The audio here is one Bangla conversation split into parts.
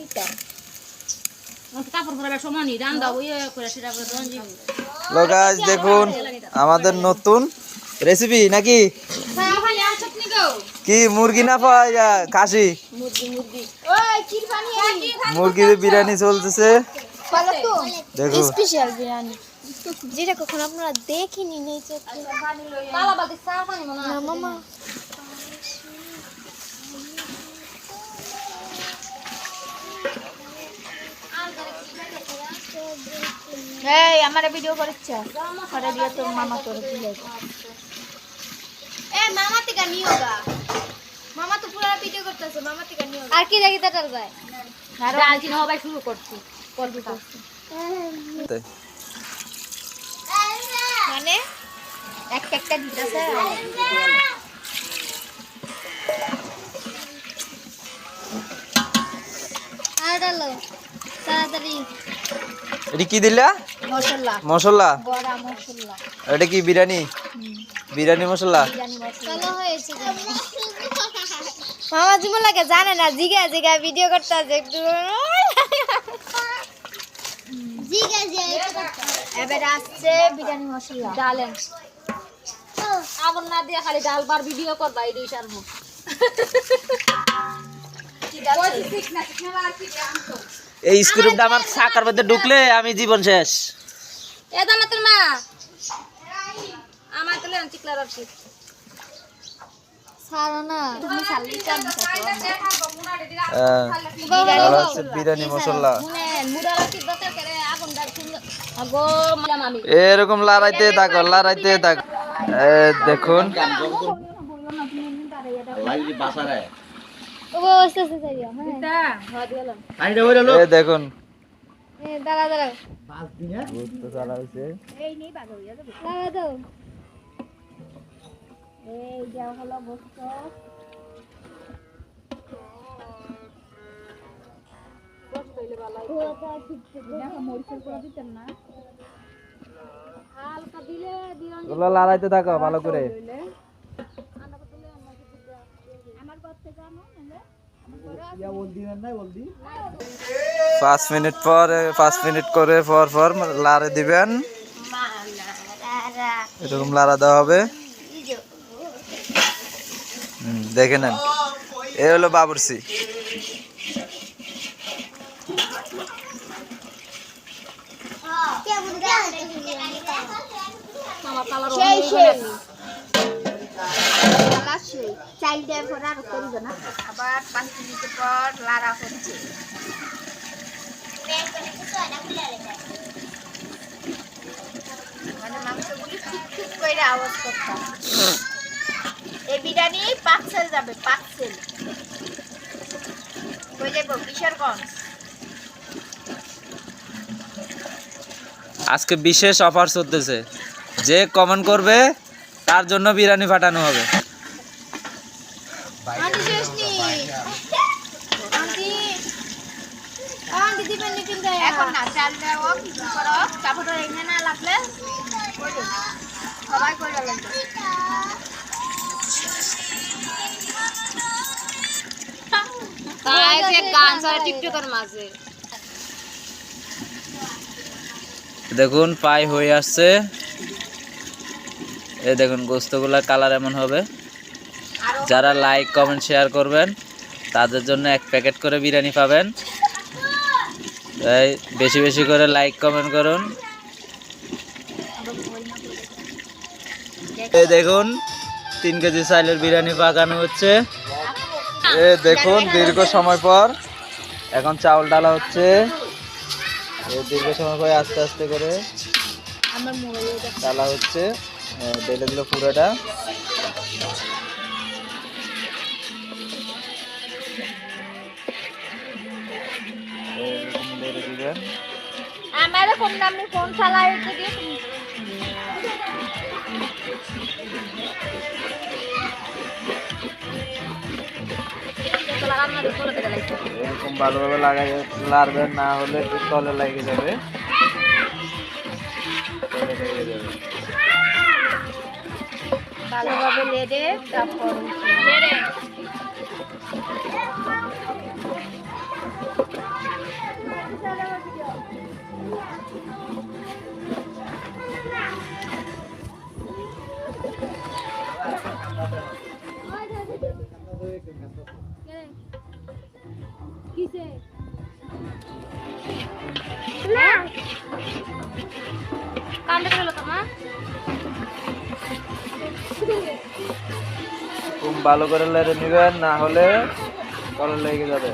দিতাম কাপড় পরার সময় নেই রান্না ওই করে সেটা করে রঞ্জি লো গাইস দেখুন আমাদের নতুন রেসিপি নাকি কি মুরগি না পাওয়া খাসি মুরগির বিরিয়ানি চলতেছে দেখুন স্পেশাল বিরিয়ানি যেটা কখনো আপনারা দেখিনি নেই চোখে মামা এই আমারে ভিডিও করছে করে দিয়ে তো মামা করে দিলে মামা থেকে নিয়োগা মামা তো পুরো ভিডিও করতেছে মামা থেকে নিয়োগা আর কি দেখি তাটার যায় আর আজকে সবাই শুরু করছি মানে একটা দিতেছে আর ডালো তাড়াতাড়ি এটা কি দিলা মশলা মশলা বড়া মশলা এটা কি বিরিয়ানি বিরিয়ানি মশলা চলো হয়েছে মামা জীবন লাগে জানে না জিগা জিগা ভিডিও করতে আছে একটু জিগা জিগা এবারে আসছে বিরিয়ানি মশলা ডালেন আগুন না দিয়ে খালি ডাল বার ভিডিও করবা এই সারবো এই স্ক্রিপ্টটা আমার সাকার মধ্যে ঢুকলে আমি জীবন শেষ এ দানাতের মা আমার তো লেন চিকলা রাখছি সারা না তুমি সালি চান বিরিয়ানি মশলা মুড়া রাখছি দরকার করে আগুন ডাল শুনলো আগো মামি এরকম লড়াইতে থাকো দেখুন ও আস্তে আস্তে যাইও এই দেখুন দাঁড়া দাঁড়া বুঝতে চালা হইছে এই নেই বাগ হইয়া যাবে দাঁড়া দাও এই যা হলো বস্ত বস্ত হইলে ভালো দেখো মরিচের করে দিতেন না হালকা দিলে দিও তোলা লড়াইতে থাকো ভালো করে আমার করতে জানো নালে 5 মিনিট করে পর লাড়ে দিবেন এরকম লাড়া দেওয়া হবে দেখে নেন এই হলো বাবুর্চি চাইল দেওয়ার পর আর করবে না আবার 5 মিনিট পর লাড়া হচ্ছে মানে মাংসগুলি ঠিক করে আওয়াজ করতাম এই বিরিয়ানি পাকসেল যাবে পাকসেল কই যাবো কিশোরগঞ্জ আজকে বিশেষ অফার চলতেছে যে কমেন্ট করবে তার জন্য বিরিয়ানি পাঠানো হবে আন্টি শেষনি আন্টি দিবেন নি কিন্তু এখন না চাল দাও কিছু করো তারপর এখানে না লাগলে সবাই কইরা লাগবে তাই যে গান ছাড়া টিকটকের মাঝে দেখুন পাই হয়ে আসছে এই দেখুন গোস্তগুলা কালার এমন হবে যারা লাইক কমেন্ট শেয়ার করবেন তাদের জন্য 1 প্যাকেট করে বিরিয়ানি পাবেন তাই বেশি বেশি করে লাইক কমেন্ট করুন এই দেখুন 3 কেজি চাইলের বিরিয়ানি পাকানো হচ্ছে এই দেখুন দীর্ঘ সময় পর এখন চাউল ডালা হচ্ছে এই দীর্ঘ সময় পর আস্তে আস্তে করে ডালা হচ্ছে ঢেলে দিল পুরোটা আমার ফোন নাম্বার ফোন চালাই থেকে এরকম ভালোভাবে লাড়বেন না হলে তলে লেগে যাবে ভালোভাবে লেড়ে তারপর কিসে না কান্দে গেলো তোমা খুব ভালো করে লেড়ে নেবেন, না হলে কলর লেগে যাবে।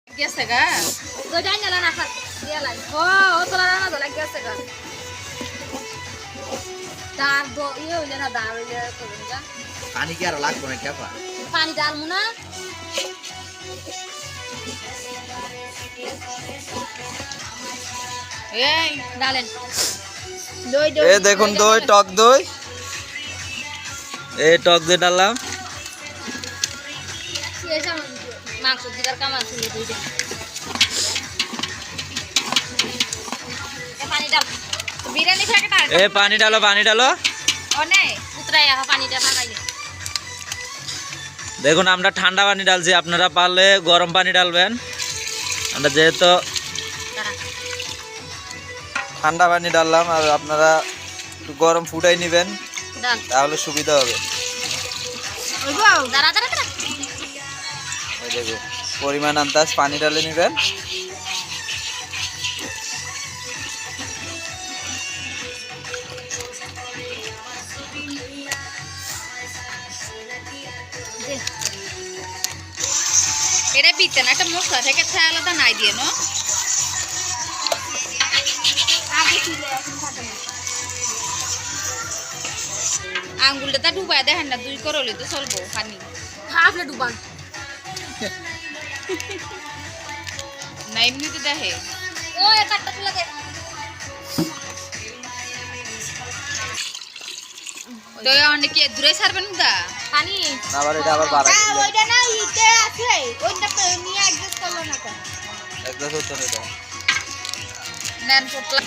গেছে গা তো জানি না না খাত দিয়া লাই ও ও তোলা না তো লাগি আছে গা দার দো ইয়ে হইলে না দার হইলে করবেন যা পানি কি আর লাগবে না কেপা? পানি ডালমু না এই ডালেন দই দই এ দেখুন দই, টক দই, এই টক দই ডাললাম। শেষ মাংস দিদার কামাল ছিল দুইটা পানি ডাল বিরিয়ানি প্যাকেট আর এ পানি ডালো, পানি ডালো। অনে উতরাই পানিটা পাকাইলে দেখুন আমরা ঠান্ডা পানি ডালছি, আপনারা পারলে গরম পানি ডালবেন। আমরা যেহেতু ঠান্ডা পানি ডাললাম, আর আপনারা একটু গরম ফুটাই নেবেন, ডাল তাহলে সুবিধা হবে। দাঁড়া দাঁড়া দাঁড়া এই দেখুন পরিমাণ আন্দাজ পানি ডালে নেবেন। এটা বিতে না, একটা মশলা থেকে আলাদা নাই দিয়ে নো আগে ছিল এখন থাকে না আঙ্গুলটা ডুবাই দেখেন না, 2 করলে তো চলবো পানি হাফলে ডুবান না এমনিতে দেখে ও একটা তুলা দে তো অনেক কি দূরে ছাড়বেন দা পানি আবার এটা আবার বাড়া ওইটা না ইতে আছে ওইটা তো নিয়ে অ্যাডজাস্ট করলো না কেন একদম হচ্ছে না এটা। নেন পটলা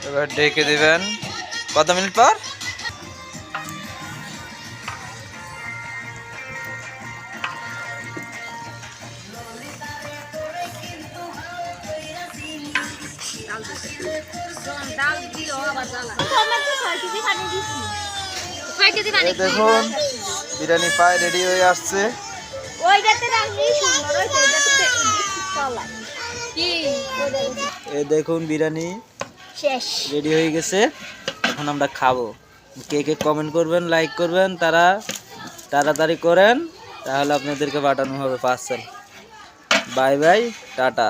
এবার ঢেকে দিবেন কত মিনিট পর? ডাল দিও আবার জ্বালা আমরা তো 6 কেজি পানি দিছি 6 কেজি পানি এই দেখুন বিরিয়ানি প্রায় রেডি হয়ে আসছে। ওইটাতে রাখলি সুন্দর হইছে এটাতে বেশি কলা কি এই দেখুন বিরিয়ানি শেষ রেডি হয়ে গেছে, এখন আমরা খাবো। কে কে কমেন্ট করবেন, লাইক করবেন, তারা তাড়াতাড়ি করেন, তাহলে আপনাদেরকে পাঠানো হবে পার্সেল। Bye bye, tata.